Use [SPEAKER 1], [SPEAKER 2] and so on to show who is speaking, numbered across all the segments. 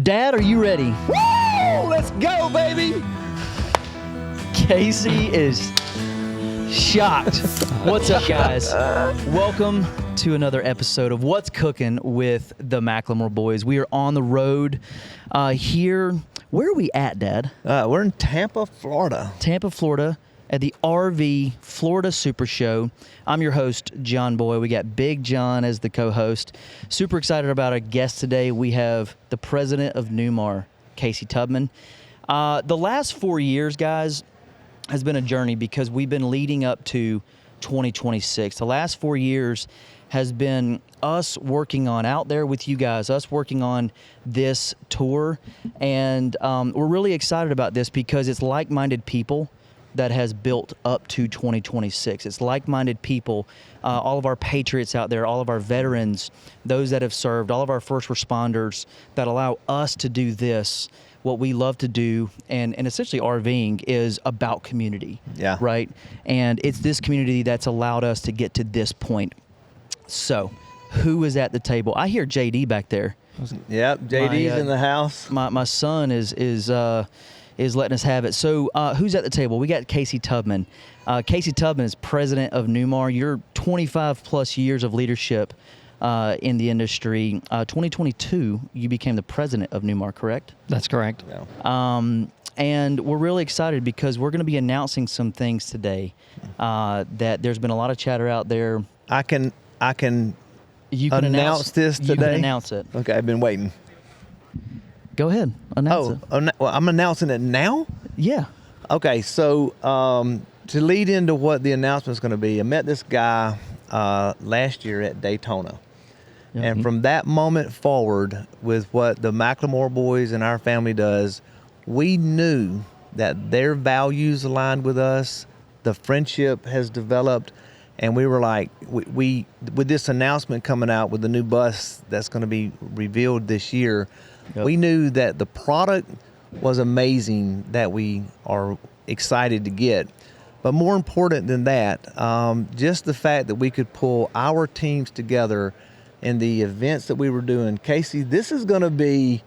[SPEAKER 1] Dad, are you ready?
[SPEAKER 2] Woo! Let's go, baby!
[SPEAKER 1] Casey is shocked. What's up, guys? Welcome to another episode of What's Cookin' with the McLemore Boys. We are on the road here. Where are we at, Dad?
[SPEAKER 2] We're in Tampa, Florida.
[SPEAKER 1] Tampa, Florida, at the RV Florida Super Show. I'm your host, John Boy. We got Big John as the co-host. Super excited about our guest today. We have the President of Newmar, Casey Tubman. The last 4 years, guys, has been a journey because we've been leading up to 2026. The last 4 years has been us working on out there with you guys, us working on this tour. And we're really excited about this because it's like-minded people that has built up to 2026. It's like-minded people, all of our patriots out there, all of our veterans, those that have served, all of our first responders that allow us to do this. What we love to do, and essentially RVing is about community, right? And it's this community that's allowed us to get to this point. So, who is at the table? I hear JD back there.
[SPEAKER 2] Yep, JD's in the house.
[SPEAKER 1] My son is letting us have it. So, who's at the table? We got Casey Tubman. Casey Tubman is President of Newmar. You're 25 plus years of leadership in the industry. 2022, you became the President of Newmar, correct?
[SPEAKER 3] That's correct.
[SPEAKER 1] Yeah. And we're really excited because we're going to be announcing some things today that there's been a lot of chatter out there.
[SPEAKER 2] I can
[SPEAKER 1] You can
[SPEAKER 2] announce this today?
[SPEAKER 1] You can announce it.
[SPEAKER 2] Okay, I've been waiting.
[SPEAKER 1] Go ahead. Announce it.
[SPEAKER 2] Well, I'm announcing it now?
[SPEAKER 1] Yeah.
[SPEAKER 2] Okay, so to lead into what the announcement's going to be, I met this guy last year at Daytona.
[SPEAKER 1] Yep.
[SPEAKER 2] And from that moment forward, with what the McLemore Boys and our family does, we knew that their values aligned with us, the friendship has developed, and we were like, we with this announcement coming out with the new bus that's going to be revealed this year, we knew that the product was amazing that we are excited to get. But more important than that, just the fact that we could pull our teams together in the events that we were doing. Casey, this is going to be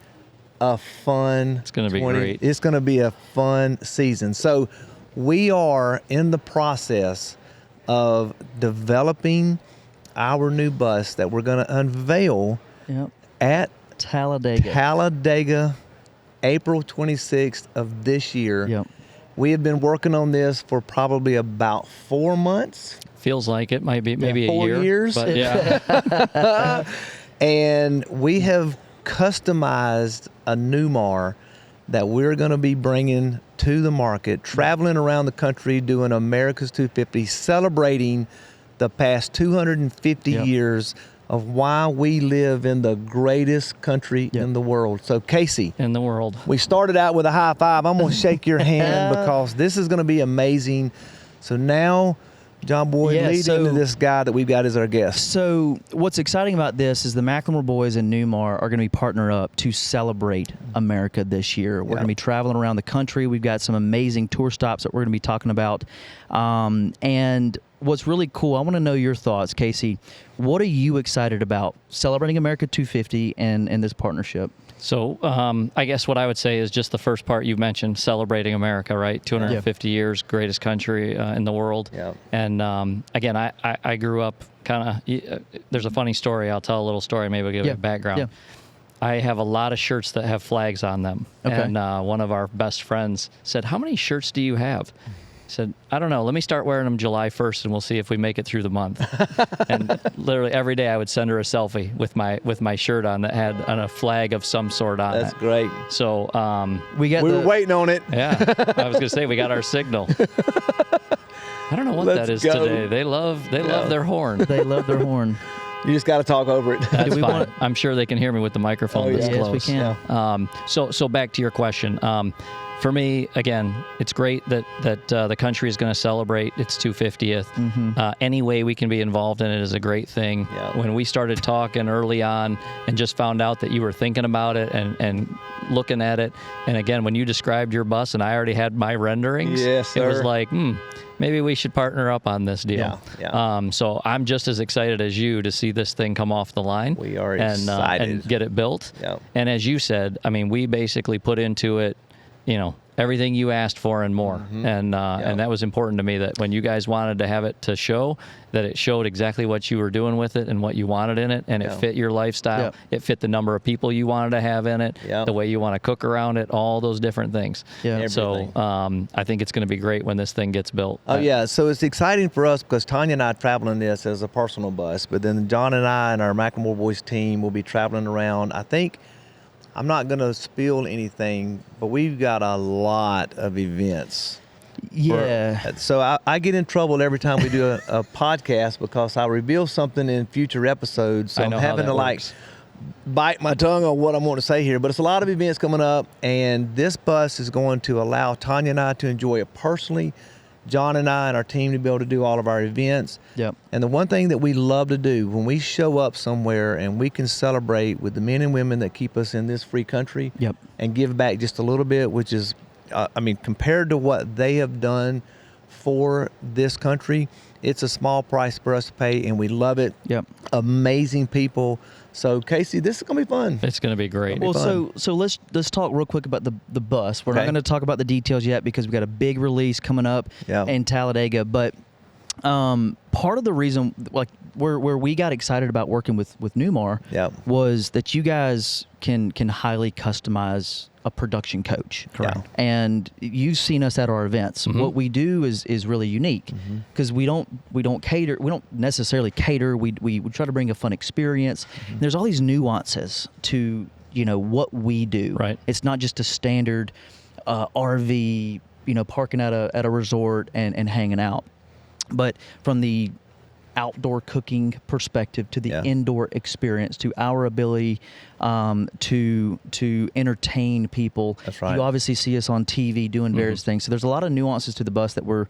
[SPEAKER 2] a fun.
[SPEAKER 3] It's going to be great.
[SPEAKER 2] It's going to be a fun season. So we are in the process of developing our new bus that we're going to unveil at Talladega, April 26th of this year.
[SPEAKER 1] Yep.
[SPEAKER 2] We have been working on this for probably about 4 months.
[SPEAKER 3] Feels like it might be maybe
[SPEAKER 2] 4
[SPEAKER 3] a year.
[SPEAKER 2] years.
[SPEAKER 3] But yeah.
[SPEAKER 2] And we have customized a Newmar that we're going to be bringing to the market, traveling around the country, doing America's 250, celebrating the past 250 years of why we live in the greatest country in the world. So, Casey.
[SPEAKER 3] In the world.
[SPEAKER 2] We started out with a high five. I'm going to shake your hand because this is going to be amazing. So now, John Boy, lead into this guy that we've got as our guest.
[SPEAKER 1] So what's exciting about this is the McLemore Boys and Newmar are going to be partnered up to celebrate America this year. We're going to be traveling around the country. We've got some amazing tour stops that we're going to be talking about. And what's really cool, I want to know your thoughts, Casey. What are you excited about celebrating America 250 and this partnership?
[SPEAKER 3] So I guess what I would say is just the first part you mentioned, celebrating America, right? 250 years, greatest country in the world.
[SPEAKER 2] Yep.
[SPEAKER 3] And again, I grew up kind of, there's a funny story. I'll tell a little story, maybe I'll give you a background.
[SPEAKER 1] Yeah.
[SPEAKER 3] I have a lot of shirts that have flags on them.
[SPEAKER 1] Okay.
[SPEAKER 3] And one of our best friends said, "How many shirts do you have?" I said, "I don't know. Let me start wearing them July 1st, and we'll see if we make it through the month." And literally every day I would send her a selfie with my shirt on that had a flag of some sort on it.
[SPEAKER 2] That's great.
[SPEAKER 3] So
[SPEAKER 2] we were waiting on it.
[SPEAKER 3] Yeah, I was going to say we got our signal. I don't know what that is today. They love their horn.
[SPEAKER 1] They love their horn.
[SPEAKER 2] You just got to talk over it.
[SPEAKER 3] That's fine. I'm sure they can hear me with the microphone this close.
[SPEAKER 1] Yes, we can.
[SPEAKER 3] So back to your question. for me, again, it's great that the country is going to celebrate its 250th. Any way we can be involved in it is a great thing.
[SPEAKER 2] Yeah.
[SPEAKER 3] When we started talking early on and just found out that you were thinking about it and looking at it, and again, when you described your bus and I already had my renderings,
[SPEAKER 2] Yes,
[SPEAKER 3] it was
[SPEAKER 2] sir.
[SPEAKER 3] like, maybe we should partner up on this deal.
[SPEAKER 2] Yeah.
[SPEAKER 3] So I'm just as excited as you to see this thing come off the line.
[SPEAKER 2] We are excited.
[SPEAKER 3] And get it built.
[SPEAKER 2] Yeah.
[SPEAKER 3] And as you said, I mean, we basically put into it, everything you asked for and more. And that was important to me, that when you guys wanted to have it to show, that it showed exactly what you were doing with it and what you wanted in it, and it fit your lifestyle.
[SPEAKER 1] Yeah.
[SPEAKER 3] It fit the number of people you wanted to have in it,
[SPEAKER 2] Yeah.
[SPEAKER 3] the way you want to cook around it, all those different things.
[SPEAKER 1] Yeah.
[SPEAKER 3] So I think it's going to be great when this thing gets built.
[SPEAKER 2] Oh, yeah. So it's exciting for us because Tanya and I travel in this as a personal bus, but then John and I and our McLemore Boys team will be traveling around. I think, I'm not going to spill anything, but we've got a lot of events.
[SPEAKER 1] Yeah.
[SPEAKER 2] So I get in trouble every time we do a podcast because I reveal something in future episodes. So
[SPEAKER 3] I know
[SPEAKER 2] I'm
[SPEAKER 3] how
[SPEAKER 2] having
[SPEAKER 3] that
[SPEAKER 2] to
[SPEAKER 3] works.
[SPEAKER 2] bite my tongue on what I want to say here. But it's a lot of events coming up, and this bus is going to allow Tanya and I to enjoy it personally, John and I and our team to be able to do all of our events.
[SPEAKER 1] Yep.
[SPEAKER 2] And the one thing that we love to do when we show up somewhere and we can celebrate with the men and women that keep us in this free country,
[SPEAKER 1] Yep.
[SPEAKER 2] and give back just a little bit, which is, compared to what they have done for this country, it's a small price for us to pay, and we love it.
[SPEAKER 1] Yep.
[SPEAKER 2] Amazing people. So Casey, this is gonna be fun.
[SPEAKER 3] It's going to be great.
[SPEAKER 2] Well,
[SPEAKER 1] So let's talk real quick about the bus. We're not
[SPEAKER 2] Okay.
[SPEAKER 1] going to talk about the details yet because we've got a big release coming up
[SPEAKER 2] Yeah.
[SPEAKER 1] in Talladega. But part of the reason, like where we got excited about working with Newmar,
[SPEAKER 2] Yeah.
[SPEAKER 1] was that you guys can highly customize a production coach.
[SPEAKER 3] Correct.
[SPEAKER 2] Yeah.
[SPEAKER 1] And you've seen us at our events. What we do is really unique because we don't cater. We don't necessarily cater. We try to bring a fun experience. There's all these nuances to what we do.
[SPEAKER 3] Right.
[SPEAKER 1] It's not just a standard RV, parking at a resort and hanging out. But from the outdoor cooking perspective to the
[SPEAKER 2] Yeah.
[SPEAKER 1] indoor experience to our ability to entertain people.
[SPEAKER 2] That's right.
[SPEAKER 1] You obviously see us on TV doing various things. So there's a lot of nuances to the bus that we're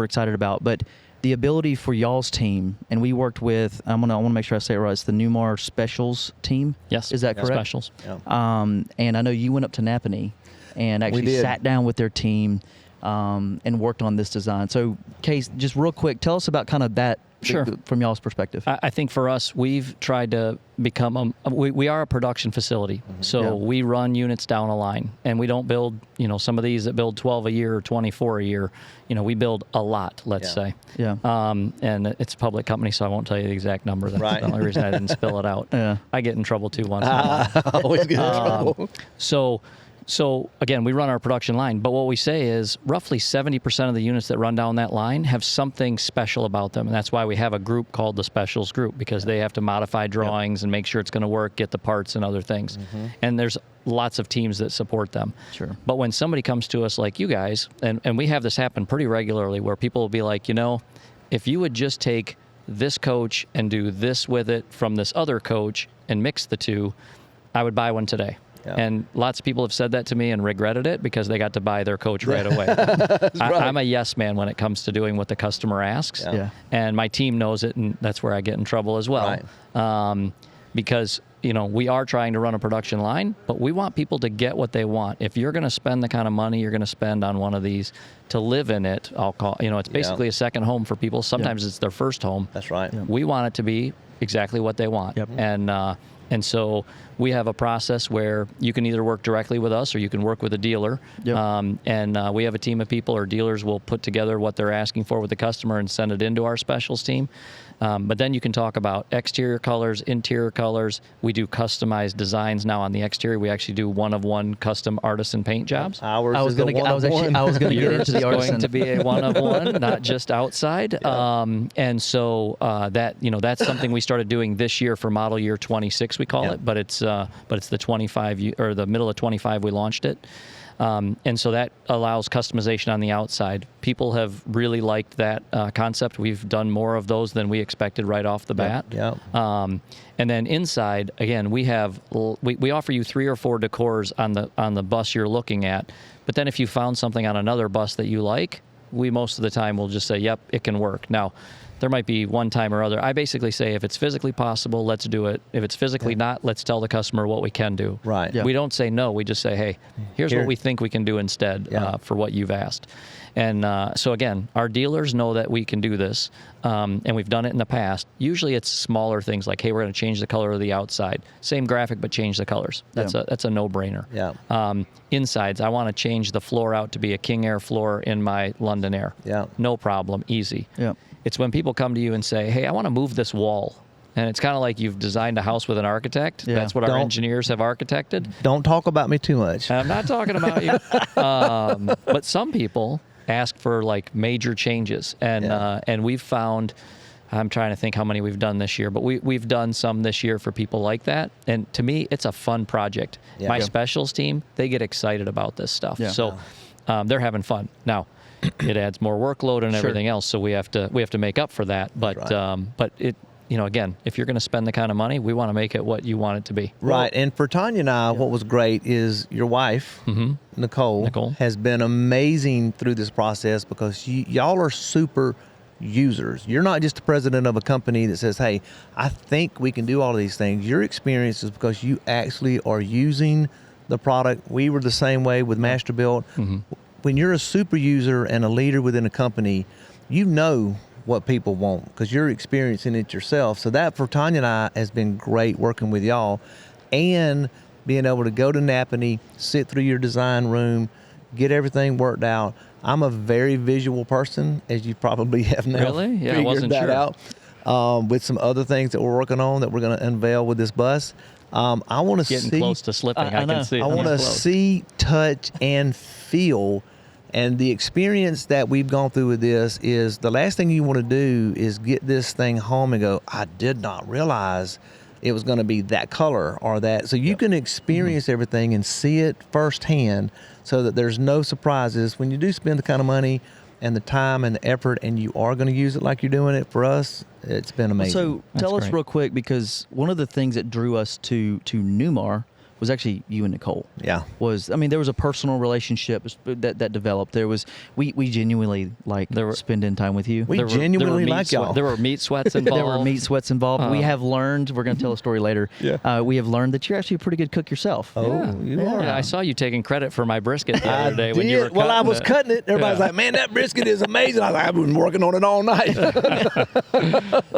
[SPEAKER 1] excited about. But the ability for y'all's team, and we worked with, I want to make sure I say it right, it's the Newmar Specials team.
[SPEAKER 3] Yes.
[SPEAKER 1] Is that
[SPEAKER 3] Yeah.
[SPEAKER 1] correct?
[SPEAKER 3] Specials.
[SPEAKER 2] Yeah.
[SPEAKER 1] And I know you went up to Napanee and actually
[SPEAKER 2] did.
[SPEAKER 1] sat down with their team and worked on this design. So, Case, just real quick, tell us about kind of that
[SPEAKER 3] Sure.
[SPEAKER 1] from y'all's perspective.
[SPEAKER 3] I think for us, we've tried to become we are a production facility. So
[SPEAKER 1] Yeah.
[SPEAKER 3] we run units down a line, and we don't build, some of these that build 12 a year or 24 a year. We build a lot, let's
[SPEAKER 2] Yeah.
[SPEAKER 3] say.
[SPEAKER 1] Yeah.
[SPEAKER 3] And it's a public company, so I won't tell you the exact number. That's
[SPEAKER 2] Right.
[SPEAKER 3] the only reason I didn't spill it out.
[SPEAKER 1] Yeah.
[SPEAKER 3] I get in trouble too once in a while.
[SPEAKER 2] Always get in trouble.
[SPEAKER 3] So again, we run our production line, but what we say is roughly 70% of the units that run down that line have something special about them, and that's why we have a group called the Specials Group, because they have to modify drawings and make sure it's going to work, get the parts and other things. And there's lots of teams that support them.
[SPEAKER 1] Sure.
[SPEAKER 3] But when somebody comes to us like you guys, and we have this happen pretty regularly, where people will be like, if you would just take this coach and do this with it from this other coach and mix the two, I would buy one today.
[SPEAKER 2] Yeah.
[SPEAKER 3] And lots of people have said that to me and regretted it because they got to buy their coach right away. I'm a yes man when it comes to doing what the customer asks.
[SPEAKER 2] Yeah.
[SPEAKER 1] Yeah.
[SPEAKER 3] And my team knows it, and that's where I get in trouble as well.
[SPEAKER 2] Right.
[SPEAKER 3] Because, we are trying to run a production line, but we want people to get what they want. If you're going to spend the kind of money you're going to spend on one of these to live in it, I'll call, it's basically a second home for people. Sometimes it's their first home.
[SPEAKER 2] That's right. Yeah.
[SPEAKER 3] We want it to be exactly what they want.
[SPEAKER 1] Yep.
[SPEAKER 3] And so we have a process where you can either work directly with us or you can work with a dealer.
[SPEAKER 1] Yep.
[SPEAKER 3] And we have a team of people, or dealers will put together what they're asking for with the customer and send it into our specials team. But then you can talk about exterior colors, interior colors. We do customized designs now on the exterior. We actually do one-of-one custom artisan paint jobs.
[SPEAKER 2] Ours
[SPEAKER 1] I was
[SPEAKER 2] is a
[SPEAKER 1] going to get
[SPEAKER 3] Yours
[SPEAKER 1] into the
[SPEAKER 3] is
[SPEAKER 1] artisan.
[SPEAKER 3] going to be a one-of-one, not just outside. And so that's something we started doing this year for model year 26, we call
[SPEAKER 2] Yeah.
[SPEAKER 3] it, but it's the 25 or the middle of 25 we launched it. And so that allows customization on the outside. People have really liked that concept. We've done more of those than we expected right off the bat.
[SPEAKER 2] Yeah.
[SPEAKER 3] And then inside, again, we offer you 3 or 4 decors on the bus you're looking at. But then if you found something on another bus that you like, we most of the time will just say, yep, it can work. Now, there might be one time or other. I basically say, if it's physically possible, let's do it. If it's physically not, let's tell the customer what we can do.
[SPEAKER 2] Right.
[SPEAKER 1] Yeah.
[SPEAKER 3] We don't say no. We just say, hey, here's what we think we can do instead for what you've asked. And so again, our dealers know that we can do this, and we've done it in the past. Usually it's smaller things like, hey, we're going to change the color of the outside. Same graphic, but change the colors. That's a no-brainer.
[SPEAKER 2] Yeah.
[SPEAKER 3] Insides, I want to change the floor out to be a King Air floor in my London Air.
[SPEAKER 2] Yeah.
[SPEAKER 3] No problem, easy.
[SPEAKER 1] Yeah.
[SPEAKER 3] It's when people come to you and say, hey, I want to move this wall. And it's kind of like you've designed a house with an architect.
[SPEAKER 1] Yeah.
[SPEAKER 3] That's what our engineers have architected.
[SPEAKER 2] Don't talk about me too much.
[SPEAKER 3] I'm not talking about you. But some people ask for like major changes. And we've found, I'm trying to think how many we've done this year, but we've done some this year for people like that. And to me, it's a fun project.
[SPEAKER 2] Yeah.
[SPEAKER 3] My specials team, they get excited about this stuff.
[SPEAKER 1] Yeah.
[SPEAKER 3] So they're having fun. Now, it adds more workload and everything else, so we have to make up for that. But but it, again, if you're going to spend the kind of money, we want to make it what you want it to be.
[SPEAKER 2] Right. And for Tanya and I, what was great is your wife, Nicole, has been amazing through this process, because y'all are super users. You're not just the president of a company that says, hey, I think we can do all of these things. Your experience is because you actually are using the product. We were the same way with Masterbuilt. When you're a super user and a leader within a company, you know what people want because you're experiencing it yourself. So that for Tanya and I has been great working with y'all, and being able to go to Napanee, sit through your design room, get everything worked out. I'm a very visual person, as you probably have now
[SPEAKER 3] I wasn't
[SPEAKER 2] that
[SPEAKER 3] sure.
[SPEAKER 2] out. With some other things that we're working on that we're going to unveil with this bus. I want to see.
[SPEAKER 3] Getting close to slipping. I can see.
[SPEAKER 2] I want to see, touch, and feel. And the experience that we've gone through with this is the last thing you want to do is get this thing home and go, I did not realize it was going to be that color or that. So you can experience everything and see it firsthand, so that there's no surprises. When you do spend the kind of money and the time and the effort, and you are going to use it like you're doing it, for us, it's been amazing.
[SPEAKER 1] So tell us
[SPEAKER 3] great.
[SPEAKER 1] real quick, because one of the things that drew us to Newmar was actually you and Nicole.
[SPEAKER 2] Yeah.
[SPEAKER 1] There was a personal relationship that developed. We genuinely spending time with you.
[SPEAKER 2] We genuinely like y'all.
[SPEAKER 3] There were meat sweats involved.
[SPEAKER 1] There were meat sweats involved. We have learned, we're going to tell a story later.
[SPEAKER 2] Yeah.
[SPEAKER 1] We have learned that you're actually a pretty good cook yourself.
[SPEAKER 2] Oh, you are.
[SPEAKER 3] Yeah, I saw you taking credit for my brisket the other day
[SPEAKER 2] I
[SPEAKER 3] when you
[SPEAKER 2] did.
[SPEAKER 3] were cutting
[SPEAKER 2] Well, I was
[SPEAKER 3] it.
[SPEAKER 2] cutting it. Everybody's like, man, that brisket is amazing. I was like, I've been working on it all night.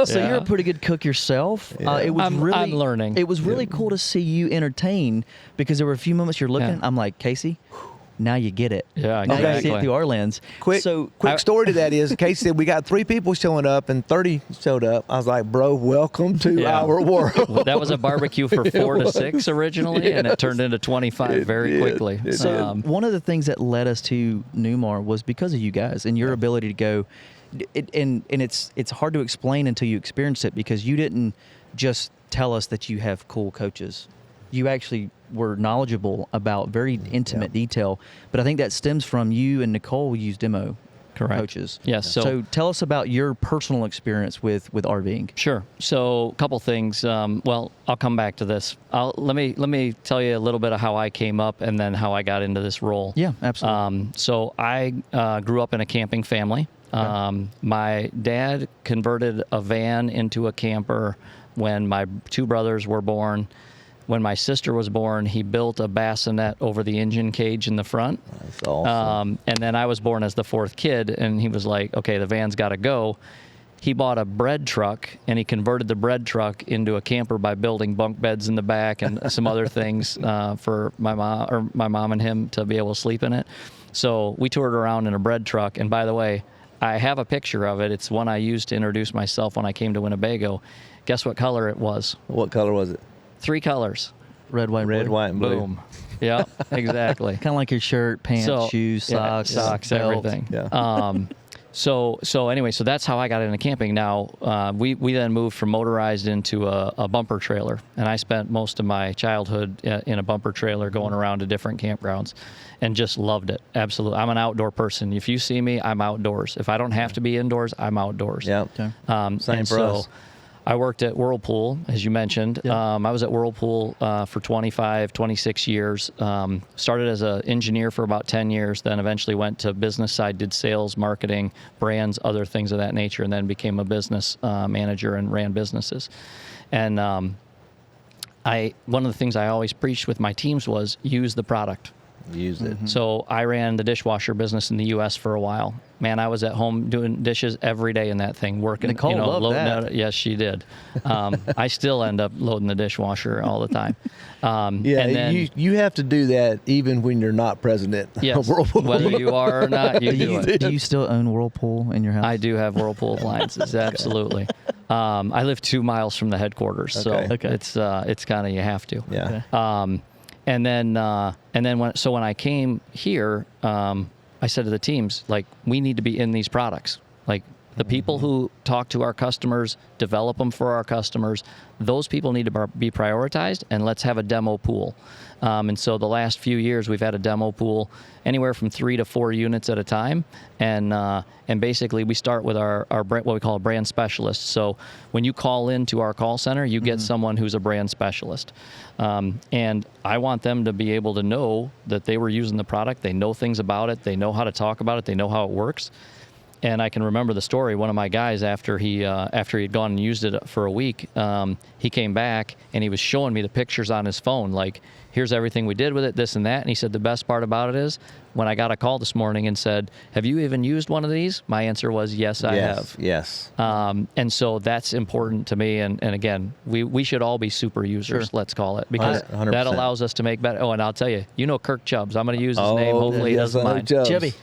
[SPEAKER 1] So you're a pretty good cook yourself. It was
[SPEAKER 3] I'm learning.
[SPEAKER 1] It was really cool to see you entertain, because there were a few moments you're looking. I'm like, Casey, now you get it.
[SPEAKER 3] Yeah,
[SPEAKER 1] now you see it
[SPEAKER 3] exactly.
[SPEAKER 1] through our lens.
[SPEAKER 2] Quick story to that is, Casey said we got 3 people showing up and 30 showed up. I was like, bro, welcome to our world.
[SPEAKER 3] That was a barbecue for 4 to 6 originally, and it turned into 25 very quickly.
[SPEAKER 1] So one of the things that led us to Newmar was because of you guys and your ability to go. And it's hard to explain until you experience it, because you didn't just tell us that you have cool coaches. You actually were knowledgeable about very intimate detail. But I think that stems from you and Nicole use demo coaches.
[SPEAKER 3] Yes.
[SPEAKER 1] So tell us about your personal experience with RVing.
[SPEAKER 3] Sure. So a couple things. Well, I'll come back to this. Let me tell you a little bit of how I came up and then how I got into this role.
[SPEAKER 1] Yeah, absolutely.
[SPEAKER 3] So I grew up in a camping family. My dad converted a van into a camper when my 2 brothers were born. When my sister was born, he built a bassinet over the engine cage in the front.
[SPEAKER 2] That's awesome.
[SPEAKER 3] And then I was born as the 4th kid, and he was like, okay, the van's got to go. He bought a bread truck, and he converted the bread truck into a camper by building bunk beds in the back and some other things for my mom and him to be able to sleep in it. So we toured around in a bread truck. And by the way, I have a picture of it. It's one I used to introduce myself when I came to Winnebago. Guess what color it was?
[SPEAKER 2] What color was it?
[SPEAKER 3] 3 colors.
[SPEAKER 1] Red, white,
[SPEAKER 2] and blue.
[SPEAKER 3] Boom. Yeah, exactly.
[SPEAKER 1] Kind of like your shirt, pants, shoes, socks,
[SPEAKER 3] socks,
[SPEAKER 1] belt.
[SPEAKER 3] everything.
[SPEAKER 2] Yeah.
[SPEAKER 3] So anyway, so that's how I got into camping. Now, we then moved from motorized into a bumper trailer, and I spent most of my childhood in a bumper trailer going around to different campgrounds and just loved it. Absolutely. I'm an outdoor person. If you see me, I'm outdoors. If I don't have to be indoors, I'm outdoors.
[SPEAKER 2] Yeah.
[SPEAKER 1] Okay.
[SPEAKER 2] Same for us.
[SPEAKER 3] I worked at Whirlpool, as you mentioned.
[SPEAKER 1] Yep.
[SPEAKER 3] I was at Whirlpool for 26 years. Started as an engineer for about 10 years, then eventually went to business side, did sales, marketing, brands, other things of that nature, and then became a business manager and ran businesses. And one of the things I always preached with my teams was use the product.
[SPEAKER 2] Use it.
[SPEAKER 3] So I ran the dishwasher business in the U.S. for a while. Man, I was at home doing dishes every day in that thing, working.
[SPEAKER 1] Nicole loved
[SPEAKER 3] loading
[SPEAKER 1] that.
[SPEAKER 3] Out. Yes, she did. I still end up loading the dishwasher all the time.
[SPEAKER 2] Yeah,
[SPEAKER 3] and then,
[SPEAKER 2] you have to do that even when you're not president
[SPEAKER 3] yes,
[SPEAKER 2] of Whirlpool.
[SPEAKER 3] whether you are or not, you do it.
[SPEAKER 1] Do you still own Whirlpool in your house?
[SPEAKER 3] I do have Whirlpool appliances, absolutely. I live 2 miles from the headquarters, so
[SPEAKER 2] Okay.
[SPEAKER 3] it's kind of you have to.
[SPEAKER 2] Yeah.
[SPEAKER 1] Okay.
[SPEAKER 3] And then when I came here, I said to the teams, like, we need to be in these products. Like, the people who talk to our customers, develop them for our customers, those people need to be prioritized, and let's have a demo pool. And so the last few years, we've had a demo pool anywhere from 3 to 4 units at a time. And basically, we start with our brand, what we call a brand specialist. So when you call into our call center, you get someone who's a brand specialist. And I want them to be able to know that they were using the product. They know things about it. They know how to talk about it. They know how it works. And I can remember the story. One of my guys, after he had gone and used it for a week, he came back and he was showing me the pictures on his phone. Like, here's everything we did with it, this and that. And he said the best part about it is when I got a call this morning and said, "Have you even used one of these?" My answer was, "Yes, I have."
[SPEAKER 2] Yes.
[SPEAKER 3] And so that's important to me. And again, we should all be super users,
[SPEAKER 1] Sure.
[SPEAKER 3] let's call it, because
[SPEAKER 2] 100%.
[SPEAKER 3] that allows us to make better. Oh, and I'll tell you, Kirk Chubbs. I'm going to use his name. Hopefully he doesn't mind.
[SPEAKER 1] Chubby.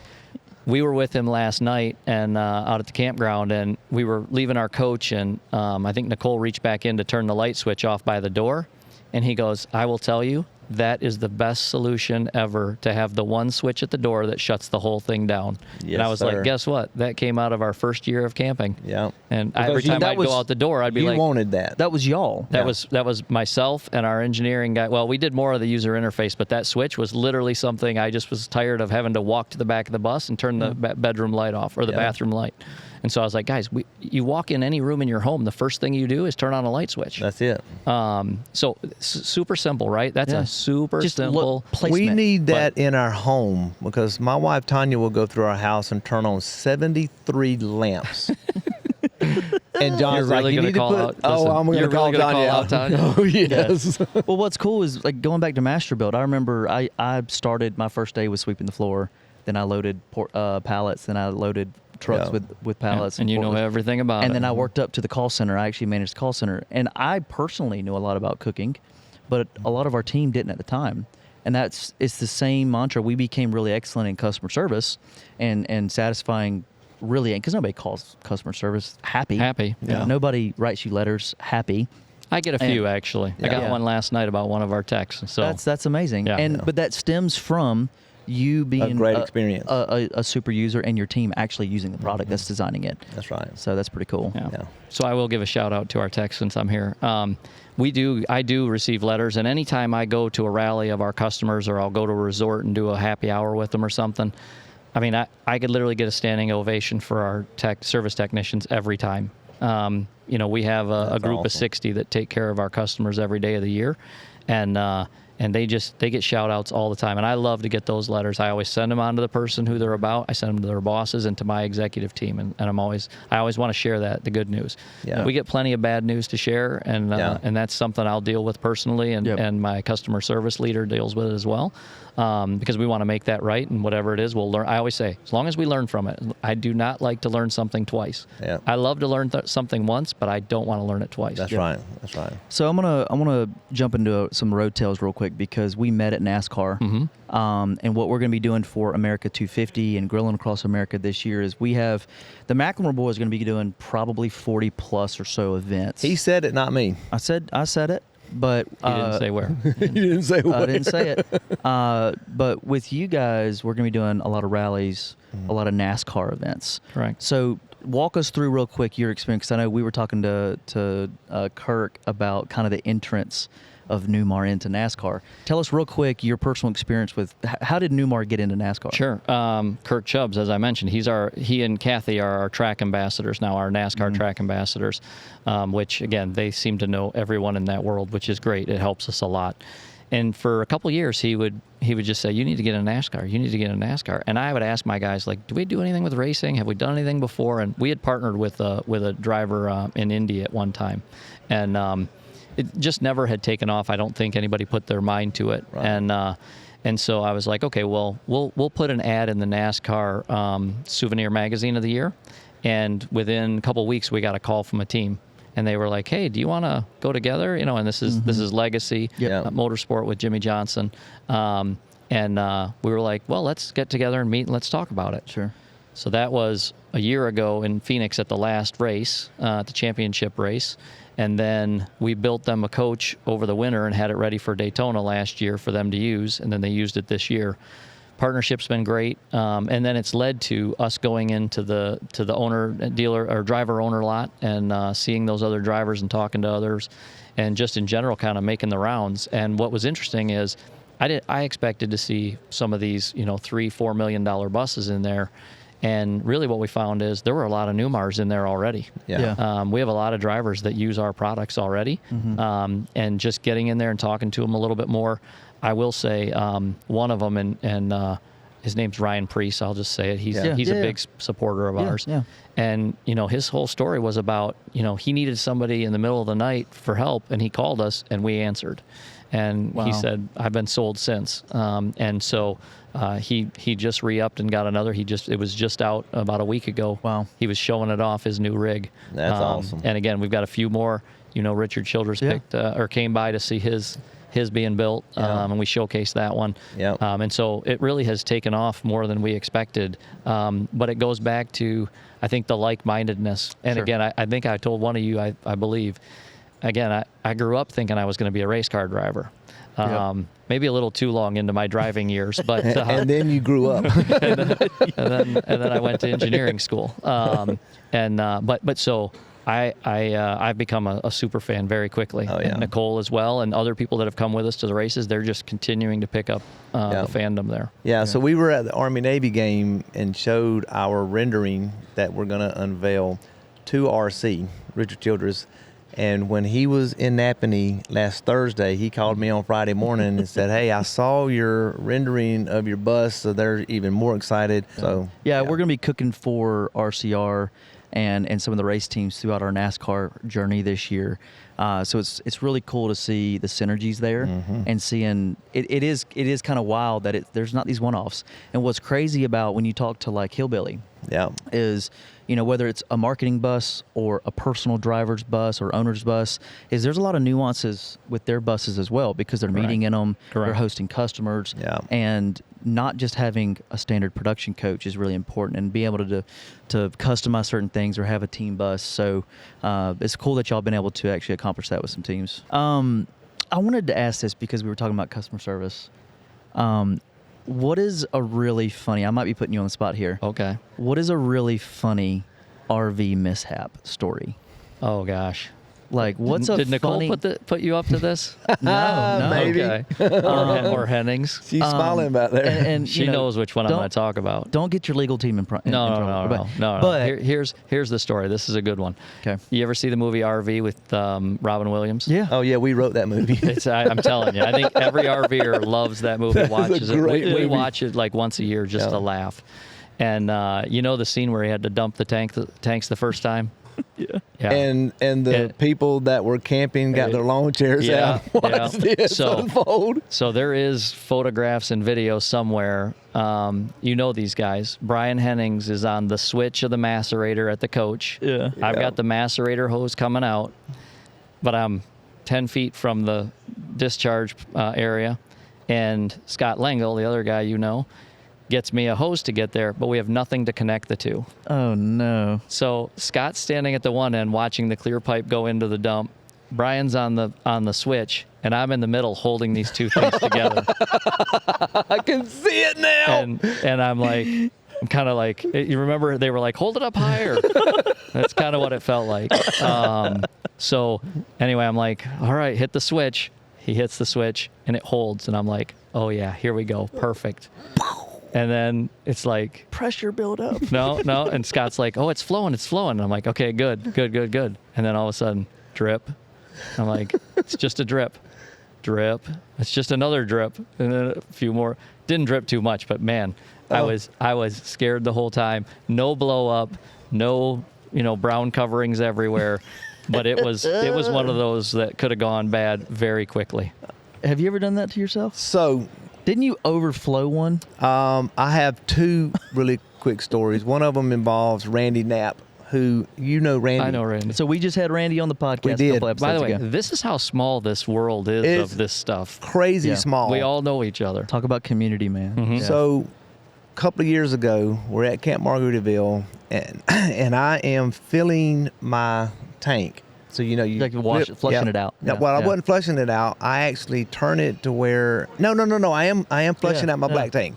[SPEAKER 3] We were with him last night and out at the campground, and we were leaving our coach, and I think Nicole reached back in to turn the light switch off by the door, and he goes, "I will tell you, that is the best solution ever, to have the one switch at the door that shuts the whole thing down."
[SPEAKER 2] Yes,
[SPEAKER 3] and I was
[SPEAKER 2] sir.
[SPEAKER 3] like, guess what? That came out of our first year of camping.
[SPEAKER 2] Yeah.
[SPEAKER 3] And
[SPEAKER 2] Because
[SPEAKER 3] every time
[SPEAKER 1] that
[SPEAKER 3] I'd
[SPEAKER 1] was-
[SPEAKER 3] go out the door, I'd be
[SPEAKER 2] You
[SPEAKER 3] like,
[SPEAKER 2] wanted that.
[SPEAKER 1] That was y'all.
[SPEAKER 3] that was myself and our engineering guy. Well, we did more of the user interface, but that switch was literally something I just was tired of having to walk to the back of the bus and turn the bedroom light off or the bathroom light. And so I was like, guys, you walk in any room in your home, the first thing you do is turn on a light switch.
[SPEAKER 2] That's it.
[SPEAKER 3] So super simple, right? That's
[SPEAKER 1] Yeah.
[SPEAKER 3] a super
[SPEAKER 1] Just
[SPEAKER 3] simple.
[SPEAKER 1] placement.
[SPEAKER 2] We need that in our home because my wife Tanya will go through our house and turn on 73 lamps. And John's
[SPEAKER 3] You're really
[SPEAKER 2] like, you
[SPEAKER 3] gonna
[SPEAKER 2] need to
[SPEAKER 3] call
[SPEAKER 2] put.
[SPEAKER 3] out-
[SPEAKER 2] Oh,
[SPEAKER 3] listen,
[SPEAKER 2] I'm going
[SPEAKER 3] you're
[SPEAKER 2] to call
[SPEAKER 3] really gonna
[SPEAKER 2] Tanya
[SPEAKER 3] call out Tanya?
[SPEAKER 2] Oh, yes.
[SPEAKER 1] Well, what's cool is, like, going back to Master Build, I remember I started, my first day was sweeping the floor. Then I loaded pallets. Then I loaded trucks
[SPEAKER 2] Yeah.
[SPEAKER 1] with
[SPEAKER 3] Yeah,
[SPEAKER 1] pallets.
[SPEAKER 3] and you know
[SPEAKER 1] forklifts.
[SPEAKER 3] everything about it.
[SPEAKER 1] And then I worked up to the call center. I actually managed the call center. And I personally knew a lot about cooking, but a lot of our team didn't at the time. And it's the same mantra. We became really excellent in customer service and satisfying, really, because nobody calls customer service happy.
[SPEAKER 3] Happy, yeah.
[SPEAKER 1] Nobody writes you letters happy.
[SPEAKER 3] I get a few, actually. I got
[SPEAKER 1] Yeah.
[SPEAKER 3] one last night about one of our techs. So
[SPEAKER 1] That's amazing.
[SPEAKER 3] Yeah.
[SPEAKER 1] But that stems from you being
[SPEAKER 2] great experience.
[SPEAKER 1] a super user, and your team actually using the product that's designing it.
[SPEAKER 2] That's right.
[SPEAKER 1] So that's pretty cool.
[SPEAKER 3] Yeah.
[SPEAKER 2] Yeah.
[SPEAKER 3] So I will give a shout out to our techs since I'm here. I do receive letters, and anytime I go to a rally of our customers, or I'll go to a resort and do a happy hour with them or something, I mean, I could literally get a standing ovation for our service technicians every time. We have a
[SPEAKER 2] That's
[SPEAKER 3] group of
[SPEAKER 2] awesome.
[SPEAKER 3] 60 that take care of our customers every day of the year, and they get shout outs all the time. And I love to get those letters. I always send them on to the person who they're about. I send them to their bosses and to my executive team. And I always want to share the good news.
[SPEAKER 2] Yeah.
[SPEAKER 3] We get plenty of bad news to share, and that's something I'll deal with personally, and my customer service leader deals with it as well. Because we want to make that right, and whatever it is, we'll learn. I always say, as long as we learn from it. I do not like to learn something twice.
[SPEAKER 2] Yeah.
[SPEAKER 3] I love to learn something once, but I don't want to learn it twice.
[SPEAKER 2] That's right. That's right.
[SPEAKER 1] So I'm gonna jump into some road tales real quick, because we met at NASCAR, and what we're gonna be doing for America 250 and Grilling Across America this year is we have the McLemore Boys going to be doing probably 40 plus or so events.
[SPEAKER 2] He said it, not me.
[SPEAKER 1] I said it. But
[SPEAKER 3] He didn't say where.
[SPEAKER 2] You didn't say what.
[SPEAKER 1] I didn't say it. But with you guys, we're going to be doing a lot of rallies, a lot of NASCAR events.
[SPEAKER 3] Correct.
[SPEAKER 1] So walk us through real quick your experience. 'Cause I know we were talking to Kirk about kind of the entrance of Newmar into NASCAR. Tell us real quick your personal experience with how did Newmar get into NASCAR?
[SPEAKER 3] Sure. Kirk Chubbs, as I mentioned, he and Kathy are our track ambassadors now, our NASCAR track ambassadors, which again, they seem to know everyone in that world, which is great. It helps us a lot. And for a couple of years, he would just say, "You need to get in NASCAR. You need to get in NASCAR." And I would ask my guys, like, "Do we do anything with racing? Have we done anything before?" And we had partnered with a driver in Indy at one time, and it just never had taken off. I don't think anybody put their mind to it. Right. And so I was like, okay, well, we'll put an ad in the NASCAR Souvenir Magazine of the Year. And within a couple of weeks, we got a call from a team. And they were like, hey, do you want to go together? You know, and this is Legacy Motorsport with Jimmy Johnson. And we were like, well, let's get together and meet and let's talk about it.
[SPEAKER 1] Sure.
[SPEAKER 3] So that was a year ago in Phoenix at the last race, the championship race. And then we built them a coach over the winter and had it ready for Daytona last year for them to use. And then they used it this year. Partnership's been great. And then it's led to us going into the owner, dealer, or driver owner lot and seeing those other drivers and talking to others and just in general kind of making the rounds. And what was interesting is I expected to see some of these, $3-4 million buses in there. And really what we found is there were a lot of Newmars in there already.
[SPEAKER 1] Yeah.
[SPEAKER 3] We have a lot of drivers that use our products already. And just getting in there and talking to them a little bit more. I will say one of them, and his name's Ryan Priest, I'll just say it. He's a big supporter of ours.
[SPEAKER 1] Yeah.
[SPEAKER 3] And, his whole story was about, he needed somebody in the middle of the night for help, and he called us, and we answered. And he said, I've been sold since. And so he just re-upped and got another. It was just out about a week ago.
[SPEAKER 1] Wow.
[SPEAKER 3] He was showing it off, his new rig.
[SPEAKER 2] That's awesome.
[SPEAKER 3] And again, we've got a few more. Richard Childress came by to see his being built, and we showcased that one.
[SPEAKER 2] Yep.
[SPEAKER 3] And so it really has taken off more than we expected. But it goes back to, I think, the like-mindedness. And again, I think I told one of you, I believe, again, I grew up thinking I was going to be a race car driver. Maybe a little too long into my driving years, but
[SPEAKER 2] and then you grew up,
[SPEAKER 3] and then I went to engineering school. But so I've become a super fan very quickly.
[SPEAKER 2] Oh, yeah.
[SPEAKER 3] And Nicole as well, and other people that have come with us to the races. They're just continuing to pick up the fandom there.
[SPEAKER 2] Yeah. So we were at the Army-Navy game and showed our rendering that we're going to unveil to RC, Richard Childress. And when he was in Napanee last Thursday, he called me on Friday morning and said, hey, I saw your rendering of your bus, so they're even more excited. So
[SPEAKER 1] we're going to be cooking for RCR and some of the race teams throughout our NASCAR journey this year. So it's really cool to see the synergies there and seeing it is kind of wild that there's not these one-offs. And what's crazy about when you talk to like Hillbilly is, whether it's a marketing bus or a personal driver's bus or owner's bus, is there's a lot of nuances with their buses as well because they're meeting in them, they're hosting customers, and not just having a standard production coach is really important, and be able to customize certain things or have a team bus. So it's cool that y'all been able to actually accomplish that with some teams. I wanted to ask this because we were talking about customer service. What is a really funny, I might be putting you on the spot here.
[SPEAKER 3] Okay.
[SPEAKER 1] What is a really funny RV mishap story?
[SPEAKER 3] Oh, gosh.
[SPEAKER 1] Like, what's
[SPEAKER 3] Did
[SPEAKER 1] a
[SPEAKER 3] Nicole
[SPEAKER 1] funny...
[SPEAKER 3] put you up to this?
[SPEAKER 1] No.
[SPEAKER 2] Maybe.
[SPEAKER 3] Okay. Or Hennings.
[SPEAKER 2] She's smiling back there.
[SPEAKER 1] And
[SPEAKER 3] She knows which one I'm going to talk about.
[SPEAKER 1] Don't get your legal team in front.
[SPEAKER 3] No.
[SPEAKER 1] But
[SPEAKER 3] here's the story. This is a good one.
[SPEAKER 1] Okay.
[SPEAKER 3] You ever see the movie RV with Robin Williams?
[SPEAKER 1] Yeah.
[SPEAKER 2] Oh, yeah, we wrote that movie.
[SPEAKER 3] I'm telling you. I think every RVer loves that movie, watches it. We watch it like once a year just to laugh. And the scene where he had to dump the tanks the first time? Yeah.
[SPEAKER 2] And the people that were camping got their lawn chairs out. Watch this unfold.
[SPEAKER 3] So there is photographs and video somewhere. These guys. Brian Hennings is on the switch of the macerator at the coach.
[SPEAKER 1] Yeah.
[SPEAKER 3] I've got the macerator hose coming out, but I'm 10 feet from the discharge area. And Scott Lengel, the other guy gets me a hose to get there, but we have nothing to connect the two.
[SPEAKER 1] Oh, no.
[SPEAKER 3] So Scott's standing at the one end watching the clear pipe go into the dump, Brian's on the switch, and I'm in the middle holding these two things together.
[SPEAKER 2] I can see it now.
[SPEAKER 3] And I'm kind of like, you remember they were like, hold it up higher. That's kind of what it felt like. So anyway, I'm like, all right, hit the switch. He hits the switch and it holds. And I'm like, oh yeah, here we go. Perfect. And then it's like,
[SPEAKER 1] Pressure build up.
[SPEAKER 3] no. And Scott's like, oh, it's flowing. And I'm like, okay, good. And then all of a sudden, drip. I'm like, it's just a drip. It's just another drip. And then a few more. Didn't drip too much, but man, I was scared the whole time. No blow up, no, brown coverings everywhere. But it was one of those that could have gone bad very quickly.
[SPEAKER 1] Have you ever done that to yourself?
[SPEAKER 2] So,
[SPEAKER 1] Didn't you overflow one?
[SPEAKER 2] I have two really quick stories. One of them involves Randy Knapp, who Randy.
[SPEAKER 3] I know Randy.
[SPEAKER 1] So we just had Randy on the podcast
[SPEAKER 2] We did.
[SPEAKER 1] a couple episodes
[SPEAKER 3] By the way,
[SPEAKER 1] ago.
[SPEAKER 3] this is how small this world is
[SPEAKER 2] It's
[SPEAKER 3] of this stuff.
[SPEAKER 2] Crazy
[SPEAKER 1] Yeah.
[SPEAKER 2] small.
[SPEAKER 3] We all know each other.
[SPEAKER 1] Talk about community, man.
[SPEAKER 3] Mhm.
[SPEAKER 1] Yeah.
[SPEAKER 2] So, a couple of years ago, we're at Camp Margaritaville, and I am filling my tank. So you
[SPEAKER 1] Like flushing it out.
[SPEAKER 2] No,
[SPEAKER 1] Yeah,
[SPEAKER 2] well, I
[SPEAKER 1] yeah.
[SPEAKER 2] wasn't flushing it out. I actually turn it to where no. I am flushing
[SPEAKER 1] Yeah,
[SPEAKER 2] out my
[SPEAKER 1] yeah.
[SPEAKER 2] black tank.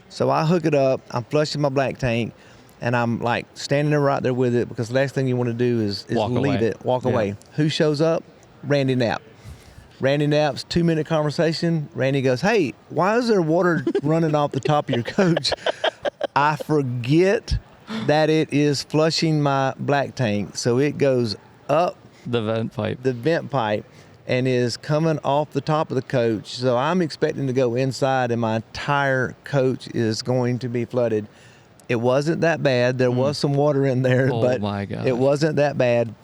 [SPEAKER 2] So I hook it up. I'm flushing my black tank, and I'm like standing there right there with it because the last thing you want to do is
[SPEAKER 3] Walk
[SPEAKER 2] leave
[SPEAKER 3] away.
[SPEAKER 2] it, walk
[SPEAKER 1] Yeah.
[SPEAKER 2] away. Who shows up? Randy Knapp. Randy Knapp's 2-minute conversation. Randy goes, "Hey, why is there water running off the top of your coach?" I forget that it is flushing my black tank, so it goes up
[SPEAKER 3] The vent pipe.
[SPEAKER 2] the vent pipe and is coming off the top of the coach. So I'm expecting to go inside and my entire coach is going to be flooded. It wasn't that bad. There was some water in there,
[SPEAKER 3] Oh
[SPEAKER 2] but
[SPEAKER 3] my gosh.
[SPEAKER 2] it wasn't that bad.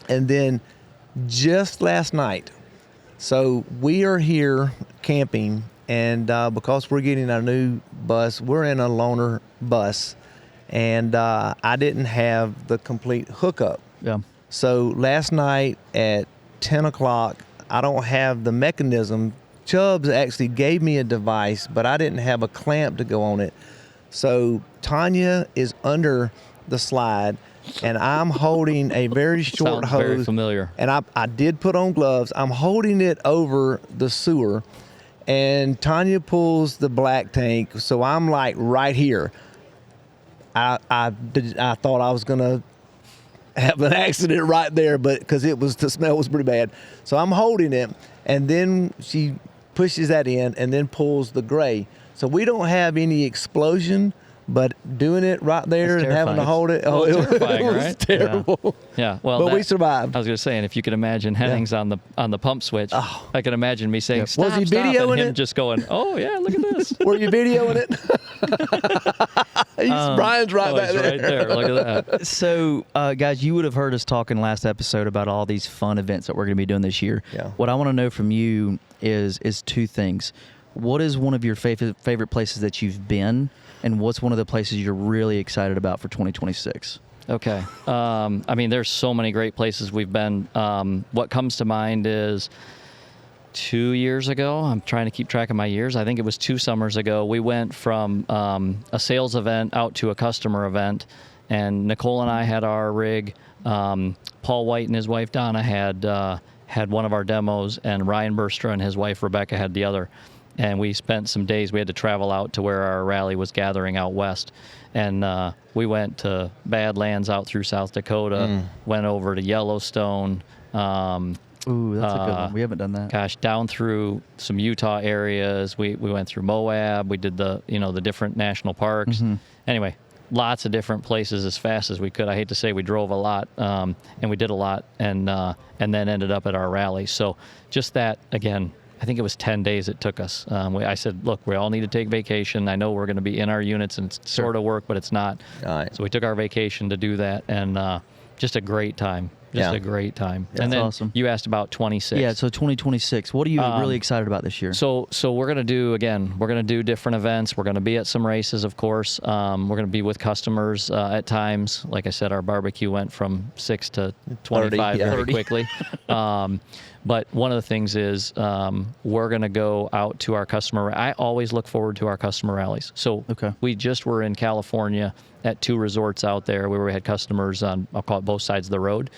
[SPEAKER 2] And then just last night, so we are here camping, and because we're getting our new bus, we're in a loaner bus, and I didn't have the complete hookup.
[SPEAKER 1] Yeah.
[SPEAKER 2] So last night at 10 o'clock, I don't have the mechanism. Chubbs actually gave me a device, but I didn't have a clamp to go on it. So Tanya is under the slide, and I'm holding a very short
[SPEAKER 3] Sounds
[SPEAKER 2] hose.
[SPEAKER 3] very familiar.
[SPEAKER 2] And I did put on gloves. I'm holding it over the sewer, and Tanya pulls the black tank. So I'm like right here. I thought I was gonna have an accident right there, but because the smell was pretty bad. So I'm holding it, and then she pushes that in and then pulls the gray. So we don't have any explosion, but doing it right there
[SPEAKER 1] That's
[SPEAKER 2] and having to
[SPEAKER 1] terrifying.
[SPEAKER 2] hold it,
[SPEAKER 3] Well,
[SPEAKER 2] it
[SPEAKER 3] terrifying,
[SPEAKER 2] was
[SPEAKER 3] right?
[SPEAKER 2] terrible.
[SPEAKER 3] Yeah. Well,
[SPEAKER 2] But we
[SPEAKER 3] that-
[SPEAKER 2] survived.
[SPEAKER 3] I was going to say, and if you could imagine Hennings on the pump switch,
[SPEAKER 2] Oh.
[SPEAKER 3] I can imagine me saying,
[SPEAKER 1] Yep.
[SPEAKER 3] "Stop,
[SPEAKER 2] Was he
[SPEAKER 3] stop," and
[SPEAKER 2] videoing
[SPEAKER 3] him
[SPEAKER 2] it?
[SPEAKER 3] just going, "Oh yeah, look at this."
[SPEAKER 2] Were you videoing it? Brian's right
[SPEAKER 3] Oh,
[SPEAKER 2] back
[SPEAKER 3] he's
[SPEAKER 2] there.
[SPEAKER 3] right there. Look at that.
[SPEAKER 1] So, guys, you would have heard us talking last episode about all these fun events that we're going to be doing this year.
[SPEAKER 2] Yeah.
[SPEAKER 1] What I want to know from you is two things. What is one of your favorite places that you've been, and what's one of the places you're really excited about for 2026?
[SPEAKER 3] Okay. I mean, there's so many great places we've been. What comes to mind is 2 years ago. I'm trying to keep track of my years. I think it was 2 summers ago. We went from a sales event out to a customer event, and Nicole and I had our rig. Paul White and his wife Donna had one of our demos, and Ryan Burstra and his wife Rebecca had the other. And we spent some days. We had to travel out to where our rally was gathering out west, and we went to Badlands out through South Dakota. Went over to Yellowstone.
[SPEAKER 1] Ooh, that's a good one. We haven't done that.
[SPEAKER 3] Gosh, down through some Utah areas. We went through Moab. We did the different national parks. Anyway, lots of different places as fast as we could. I hate to say we drove a lot, and we did a lot, and then ended up at our rally. So just that again. I think it was 10 days it took us. I said, look, we all need to take vacation. I know we're going to be in our units and it's sort of work, but it's not.
[SPEAKER 2] All right.
[SPEAKER 3] So we took our vacation to do that, and just a great time. Just
[SPEAKER 2] Yeah.
[SPEAKER 3] a great time.
[SPEAKER 1] That's
[SPEAKER 3] And then
[SPEAKER 1] awesome.
[SPEAKER 3] you asked about 26.
[SPEAKER 1] Yeah, so 2026. What are you really excited about this year?
[SPEAKER 3] So we're going to do different events. We're going to be at some races, of course. We're going to be with customers at times. Like I said, our barbecue went from 6 to 25
[SPEAKER 2] yeah.
[SPEAKER 3] very
[SPEAKER 1] 30.
[SPEAKER 3] quickly. But one of the things is we're going to go out to our customer. I always look forward to our customer rallies. So
[SPEAKER 1] Okay.
[SPEAKER 3] we just were in California at 2 resorts out there where we had customers on, I'll call it both sides of the road.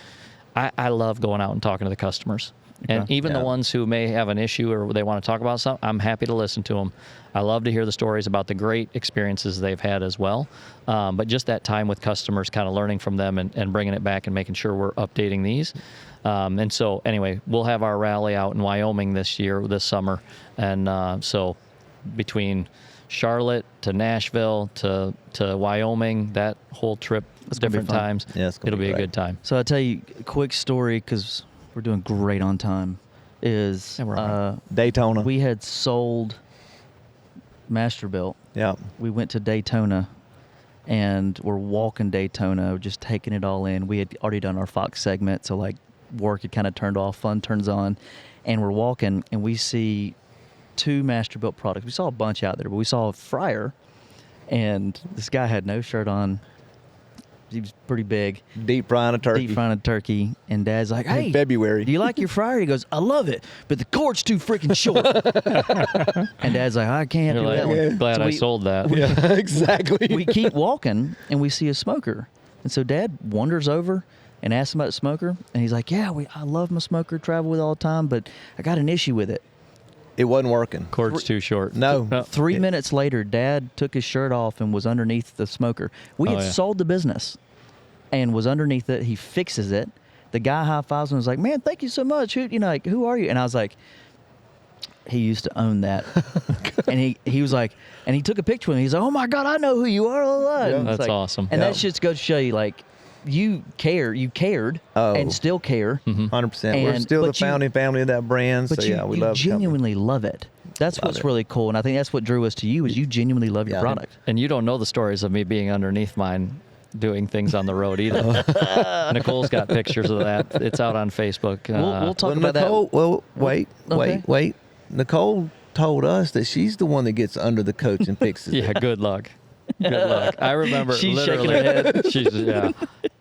[SPEAKER 3] I love going out and talking to the customers. And even the ones who may have an issue or they want to talk about something, I'm happy to listen to them. I love to hear the stories about the great experiences they've had as well. But just that time with customers, kind of learning from them and bringing it back and making sure we're updating these. And so anyway, we'll have our rally out in Wyoming this summer. And so between Charlotte to Nashville to Wyoming, that whole trip, different times, it'll be a good time.
[SPEAKER 1] So I'll tell you a quick story because we're doing great on time.
[SPEAKER 2] Daytona.
[SPEAKER 1] We had sold Masterbuilt.
[SPEAKER 2] Yeah.
[SPEAKER 1] We went to Daytona, and we're walking Daytona, just taking it all in. We had already done our Fox segment, so like work had kind of turned off, fun turns on, and we're walking, and we see 2 Masterbuilt products. We saw a bunch out there, but we saw a fryer, and this guy had no shirt on. He was pretty big.
[SPEAKER 2] Deep frying a turkey.
[SPEAKER 1] And Dad's like, hey,
[SPEAKER 2] in February.
[SPEAKER 1] Do you like your fryer? He goes, I love it, but the cord's too freaking short. And Dad's like, I can't do that one.
[SPEAKER 3] Glad I sold that.
[SPEAKER 2] Yeah, exactly.
[SPEAKER 1] We keep walking, and we see a smoker. And so Dad wanders over and asks him about the smoker. And he's like, yeah, I love my smoker, travel with it all the time, but I got an issue with it.
[SPEAKER 2] It wasn't working.
[SPEAKER 3] Cord's too short.
[SPEAKER 2] No.
[SPEAKER 1] 3 minutes later, Dad took his shirt off and was underneath the smoker. We had sold the business and was underneath it. He fixes it. The guy high-fives him and was like, man, thank you so much. Who are you? And I was like, he used to own that. And he was like, and he took a picture with me. He's like, oh, my God, I know who you are.
[SPEAKER 2] Yeah.
[SPEAKER 3] That's
[SPEAKER 1] like,
[SPEAKER 3] awesome.
[SPEAKER 1] And that just goes to show you, like, you cared and still care.
[SPEAKER 2] 100%. We're still the founding family of that brand.
[SPEAKER 1] But
[SPEAKER 2] so
[SPEAKER 1] you
[SPEAKER 2] we love
[SPEAKER 1] genuinely love it. That's what's really cool. And I think that's what drew us to you is you genuinely love your product.
[SPEAKER 3] And you don't know the stories of me being underneath mine doing things on the road either. Nicole's got pictures of that. It's out on Facebook.
[SPEAKER 1] We'll talk about
[SPEAKER 2] Nicole,
[SPEAKER 1] that.
[SPEAKER 2] Well, wait.
[SPEAKER 1] Okay.
[SPEAKER 2] Nicole told us that she's the one that gets under the coach and fixes it.
[SPEAKER 3] Yeah, good luck. Good luck. I remember
[SPEAKER 1] She's
[SPEAKER 3] literally,
[SPEAKER 1] shaking her head.
[SPEAKER 3] She's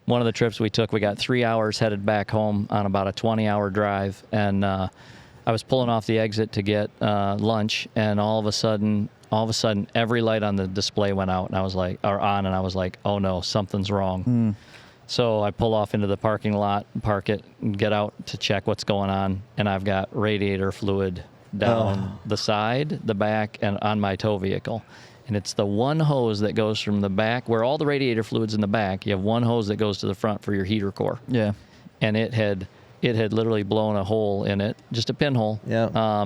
[SPEAKER 3] one of the trips we took, we got 3 hours headed back home on about a 20-hour drive, and I was pulling off the exit to get lunch, and all of a sudden, every light on the display went out, and I was like, oh no, something's wrong. So I pull off into the parking lot, park it, and get out to check what's going on, and I've got radiator fluid down the side, the back, and on my tow vehicle. And it's the one hose that goes from the back, where all the radiator fluid's in the back. You have one hose that goes to the front for your heater core.
[SPEAKER 1] Yeah.
[SPEAKER 3] And it had literally blown a hole in it, just a pinhole.
[SPEAKER 2] Yeah.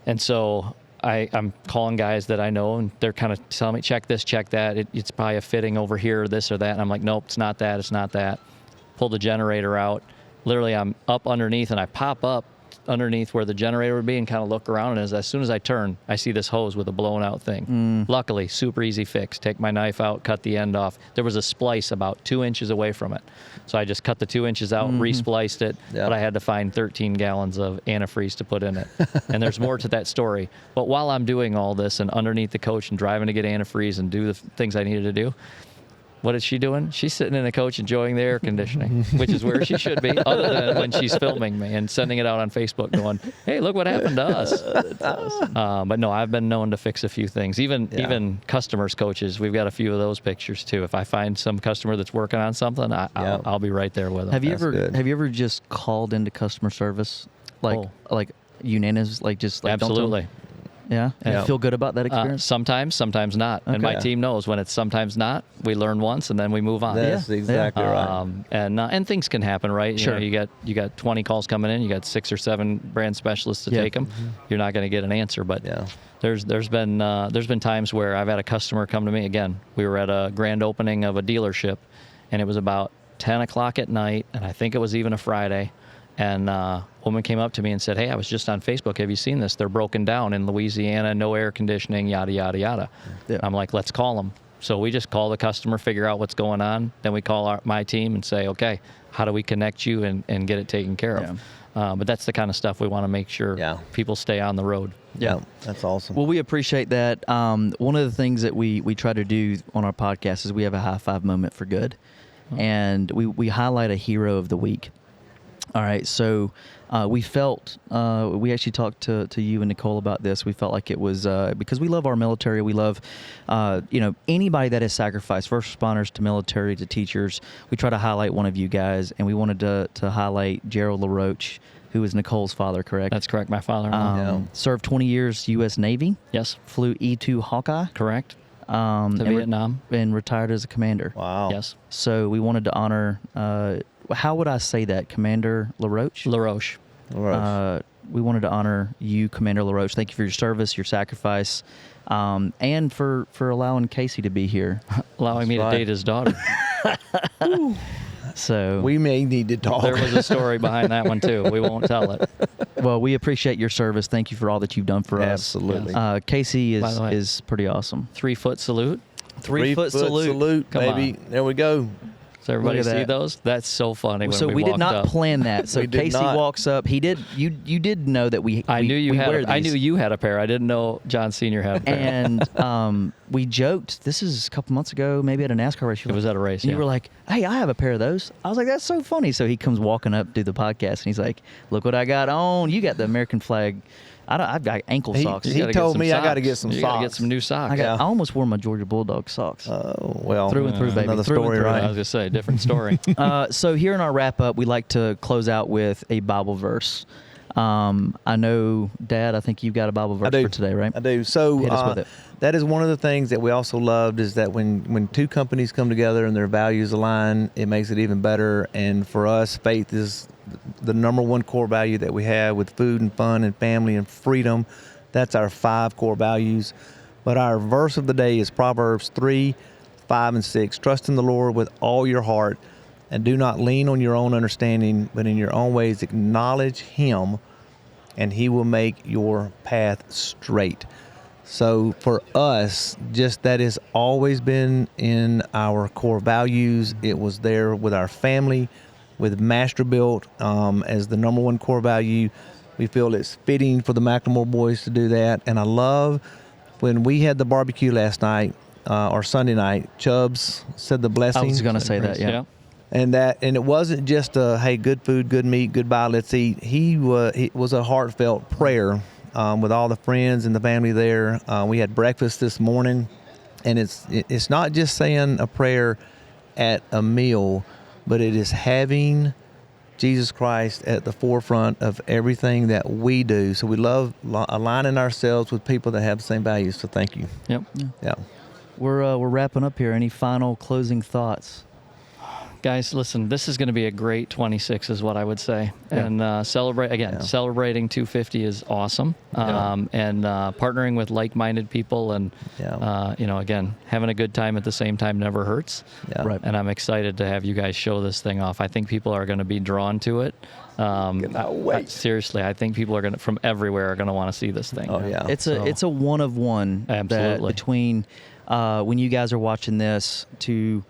[SPEAKER 3] And so I'm calling guys that I know, and they're kind of telling me, check this, check that. It's probably a fitting over here, this or that. And I'm like, nope, it's not that, it's not that. Pull the generator out. Literally, I'm up underneath, and I pop up underneath where the generator would be and kind of look around, and as soon as I turn, I see this hose with a blown out thing. Luckily, super easy fix. Take my knife out, cut the end off. There was a splice about 2 inches away from it. So I just cut the 2 inches out, re-spliced it, but I had to find 13 gallons of antifreeze to put in it. And there's more to that story. But while I'm doing all this and underneath the coach and driving to get antifreeze and do the things I needed to do, what is she doing? She's sitting in the coach enjoying the air conditioning, which is where she should be, other than when she's filming me and sending it out on Facebook going, hey, look what happened to us.
[SPEAKER 1] That's awesome.
[SPEAKER 3] But no, I've been known to fix a few things. Even customers' coaches, we've got a few of those pictures too. If I find some customer that's working on something, I'll be right there with them.
[SPEAKER 1] Have you ever just called into customer service like unanimous,
[SPEAKER 3] Absolutely.
[SPEAKER 1] Yeah? And you feel good about that experience?
[SPEAKER 3] Sometimes not. Okay. And my team knows when it's sometimes not. We learn once and then we move on.
[SPEAKER 2] That's exactly right.
[SPEAKER 3] And things can happen, right?
[SPEAKER 1] Sure.
[SPEAKER 3] You got 20 calls coming in. You got 6 or 7 brand specialists to take them. You're not going to get an answer, but there's been times where I've had a customer come to me. Again, we were at a grand opening of a dealership, and it was about 10 o'clock at night, and I think it was even a Friday. And a woman came up to me and said, hey, I was just on Facebook. Have you seen this? They're broken down in Louisiana, no air conditioning, yada, yada, yada. Yeah. I'm like, let's call them. So we just call the customer, figure out what's going on. Then we call my team and say, okay, how do we connect you and get it taken care of? But that's the kind of stuff we want to make sure people stay on the road.
[SPEAKER 2] Yeah, that's awesome.
[SPEAKER 1] Well, we appreciate that. One of the things that we try to do on our podcast is we have a high five moment for good. And we highlight a hero of the week. All right, so we felt, we actually talked to you and Nicole about this. We felt like it was, because we love our military, we love, anybody that has sacrificed, first responders to military to teachers. We try to highlight one of you guys, and we wanted to highlight Gerald LaRoche, who is Nicole's father, correct?
[SPEAKER 3] That's correct, my father.
[SPEAKER 1] Served 20 years U.S. Navy.
[SPEAKER 3] Yes.
[SPEAKER 1] Flew E-2 Hawkeye.
[SPEAKER 3] Correct. To Vietnam.
[SPEAKER 1] And retired as a commander.
[SPEAKER 2] Wow.
[SPEAKER 3] Yes.
[SPEAKER 1] So we wanted to honor, how would I say that? Commander LaRoche?
[SPEAKER 3] LaRoche.
[SPEAKER 1] We wanted to honor you, Commander LaRoche. Thank you for your service, your sacrifice, and for allowing Casey to be here.
[SPEAKER 3] Allowing me to date his daughter.
[SPEAKER 1] So
[SPEAKER 2] We may need to talk.
[SPEAKER 3] There was a story behind that one, too. We won't tell it.
[SPEAKER 1] well, we appreciate your service. Thank you for all that you've done for us.
[SPEAKER 2] Absolutely.
[SPEAKER 1] Casey
[SPEAKER 3] By the way,
[SPEAKER 1] is pretty awesome.
[SPEAKER 3] 3-foot salute.
[SPEAKER 1] 3-foot salute.
[SPEAKER 3] Come
[SPEAKER 2] baby. There we go.
[SPEAKER 3] Does everybody
[SPEAKER 1] Look at
[SPEAKER 3] see
[SPEAKER 1] that.
[SPEAKER 3] those? That's so funny. When
[SPEAKER 1] So we did
[SPEAKER 3] walked
[SPEAKER 1] not
[SPEAKER 3] up.
[SPEAKER 1] plan that. So
[SPEAKER 2] We did
[SPEAKER 1] Casey
[SPEAKER 2] not.
[SPEAKER 1] walks up. He did. You did know that we.
[SPEAKER 3] I knew you
[SPEAKER 1] we
[SPEAKER 3] had.
[SPEAKER 1] wear
[SPEAKER 3] I
[SPEAKER 1] these.
[SPEAKER 3] knew you had a pair. I didn't know John Senior had a pair.
[SPEAKER 1] And we joked. This is a couple months ago, maybe at a NASCAR race.
[SPEAKER 3] It was at a race.
[SPEAKER 1] And
[SPEAKER 3] Yeah.
[SPEAKER 1] you were like, "Hey, I have a pair of those." I was like, "That's so funny." So he comes walking up to the podcast, and he's like, "Look what I got on. You got the American flag. I've got ankle socks.
[SPEAKER 2] He
[SPEAKER 3] You gotta get
[SPEAKER 2] told
[SPEAKER 3] some
[SPEAKER 2] me I got to
[SPEAKER 3] socks.
[SPEAKER 2] get some
[SPEAKER 3] You
[SPEAKER 2] socks.
[SPEAKER 3] gotta get some new socks.
[SPEAKER 1] I almost wore my Georgia Bulldog socks.
[SPEAKER 2] Oh, well.
[SPEAKER 1] Through and through, baby.
[SPEAKER 2] Another
[SPEAKER 1] Through and
[SPEAKER 2] story,
[SPEAKER 1] through.
[SPEAKER 3] I
[SPEAKER 2] right?
[SPEAKER 3] was gonna say different story.
[SPEAKER 1] So here in our wrap up, we like to close out with a Bible verse. I know, Dad, I think you've got a Bible verse for today, right?
[SPEAKER 2] I do. So
[SPEAKER 1] Hit us with it.
[SPEAKER 2] that is one of the things that we also loved is that when two companies come together and their values align, it makes it even better. And for us, faith is the number one core value that we have with food and fun and family and freedom. That's our 5 core values. But our verse of the day is Proverbs 3, 5, and 6. Trust in the Lord with all your heart and do not lean on your own understanding, but in your own ways acknowledge Him, and He will make your path straight. So for us, just that has always been in our core values. It was there with our family, with Masterbuilt as the number one core value. We feel it's fitting for the McLemore Boys to do that. And I love when we had the barbecue last night, or Sunday night, Chubbs said the blessing.
[SPEAKER 1] I was going to say that, yeah.
[SPEAKER 2] And it wasn't just a, hey, good food, good meat, goodbye, let's eat. It was a heartfelt prayer with all the friends and the family there. We had breakfast this morning, and it's not just saying a prayer at a meal, but it is having Jesus Christ at the forefront of everything that we do. So we love aligning ourselves with people that have the same values. So thank you.
[SPEAKER 3] Yep.
[SPEAKER 2] Yeah.
[SPEAKER 1] We're wrapping up here. Any final closing thoughts?
[SPEAKER 3] Guys, listen, this is going to be a great 26 is what I would say.
[SPEAKER 1] Yeah.
[SPEAKER 3] And celebrating 250 is awesome. And partnering with like-minded people and, again, having a good time at the same time never hurts.
[SPEAKER 2] Yeah.
[SPEAKER 1] Right.
[SPEAKER 3] And I'm excited to have you guys show this thing off. I think people are going to be drawn to it.
[SPEAKER 2] Cannot wait.
[SPEAKER 3] Seriously, I think people are going to, from everywhere, are going to want to see this thing.
[SPEAKER 2] Oh, yeah.
[SPEAKER 1] It's a one of one.
[SPEAKER 3] Absolutely.
[SPEAKER 1] That between when you guys are watching this to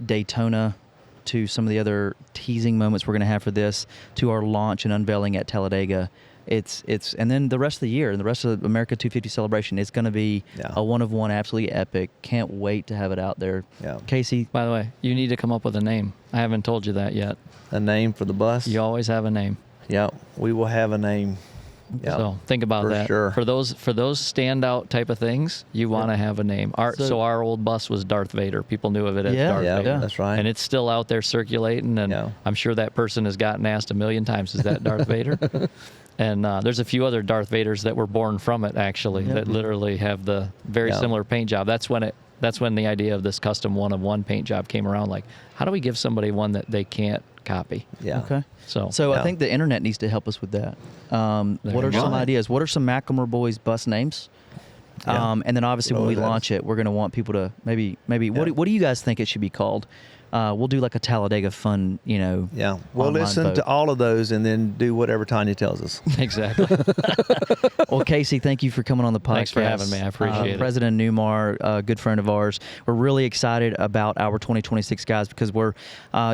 [SPEAKER 1] Daytona, to some of the other teasing moments we're going to have for this, to our launch and unveiling at Talladega. It's and then the rest of the year and the rest of the America 250 celebration, it's going to be a one of one, absolutely epic. Can't wait to have it out there.
[SPEAKER 2] Yeah.
[SPEAKER 1] Casey,
[SPEAKER 3] By the way, you need to come up with a name. I haven't told you that yet.
[SPEAKER 2] A name for the bus?
[SPEAKER 3] You always have a name.
[SPEAKER 2] Yeah, we will have a name. Yeah.
[SPEAKER 3] So think about
[SPEAKER 2] For
[SPEAKER 3] that.
[SPEAKER 2] sure.
[SPEAKER 3] For those standout type of things, you want to have a name. So our old bus was Darth Vader. People knew of it as Darth
[SPEAKER 2] Yeah,
[SPEAKER 3] Vader.
[SPEAKER 2] that's right.
[SPEAKER 3] And it's still out there circulating, and I'm sure that person has gotten asked a million times, is that Darth Vader? And there's a few other Darth Vaders that were born from it, actually, that literally have the very similar paint job. That's when the idea of this custom one-of-one paint job came around. Like, how do we give somebody one that they can't copy?
[SPEAKER 2] Yeah.
[SPEAKER 1] okay.
[SPEAKER 3] So
[SPEAKER 1] I think the internet needs to help us with that. What are
[SPEAKER 3] you
[SPEAKER 1] some
[SPEAKER 3] go.
[SPEAKER 1] ideas? What are some McLemore Boys bus names?
[SPEAKER 2] Yeah.
[SPEAKER 1] And then obviously when we launch it, we're going to want people to maybe what do you guys think it should be called? We'll do like a Talladega fun,
[SPEAKER 2] Yeah. We'll
[SPEAKER 1] online
[SPEAKER 2] listen
[SPEAKER 1] vote.
[SPEAKER 2] to all of those and then do whatever Tanya tells us.
[SPEAKER 3] exactly.
[SPEAKER 1] Well, Casey, thank you for coming on the podcast.
[SPEAKER 3] Thanks for having me. I appreciate it.
[SPEAKER 1] President of Newmar, a good friend of ours. We're really excited about our 2026 guys because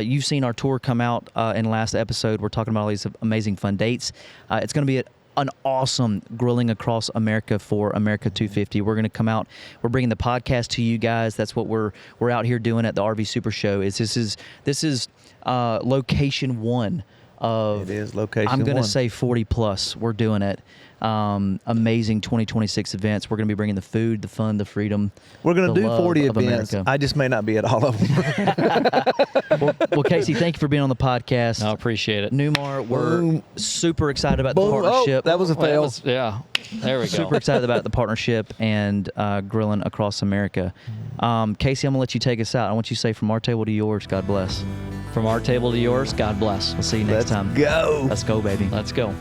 [SPEAKER 1] you've seen our tour come out in last episode. We're talking about all these amazing fun dates. It's going to be an awesome Grilling Across America for America 250. We're going to come out. We're bringing the podcast to you guys. That's what we're out here doing at the RV Super Show. This is location one of.
[SPEAKER 2] It is location
[SPEAKER 1] I'm going to
[SPEAKER 2] one.
[SPEAKER 1] say 40 plus. We're doing it. Amazing 2026 events. We're going to be bringing the food, the fun, the freedom.
[SPEAKER 2] We're going
[SPEAKER 1] the
[SPEAKER 2] to do
[SPEAKER 1] love
[SPEAKER 2] 40
[SPEAKER 1] of
[SPEAKER 2] events.
[SPEAKER 1] America.
[SPEAKER 2] I just may not be at all of them.
[SPEAKER 1] Well, Casey, thank you for being on the podcast.
[SPEAKER 3] I appreciate it.
[SPEAKER 1] Newmar, we're
[SPEAKER 2] Boom.
[SPEAKER 1] super excited about
[SPEAKER 2] Boom.
[SPEAKER 1] the partnership.
[SPEAKER 2] Oh, that was a fail.
[SPEAKER 3] Yeah, there we go.
[SPEAKER 1] Super excited about the partnership and Grilling Across America. Casey, I'm going to let you take us out. I want you to say from our table to yours, God bless.
[SPEAKER 3] From our table to yours, God bless.
[SPEAKER 1] We'll see you next
[SPEAKER 2] Let's
[SPEAKER 1] time.
[SPEAKER 2] go.
[SPEAKER 1] Let's go, baby.
[SPEAKER 3] Let's go.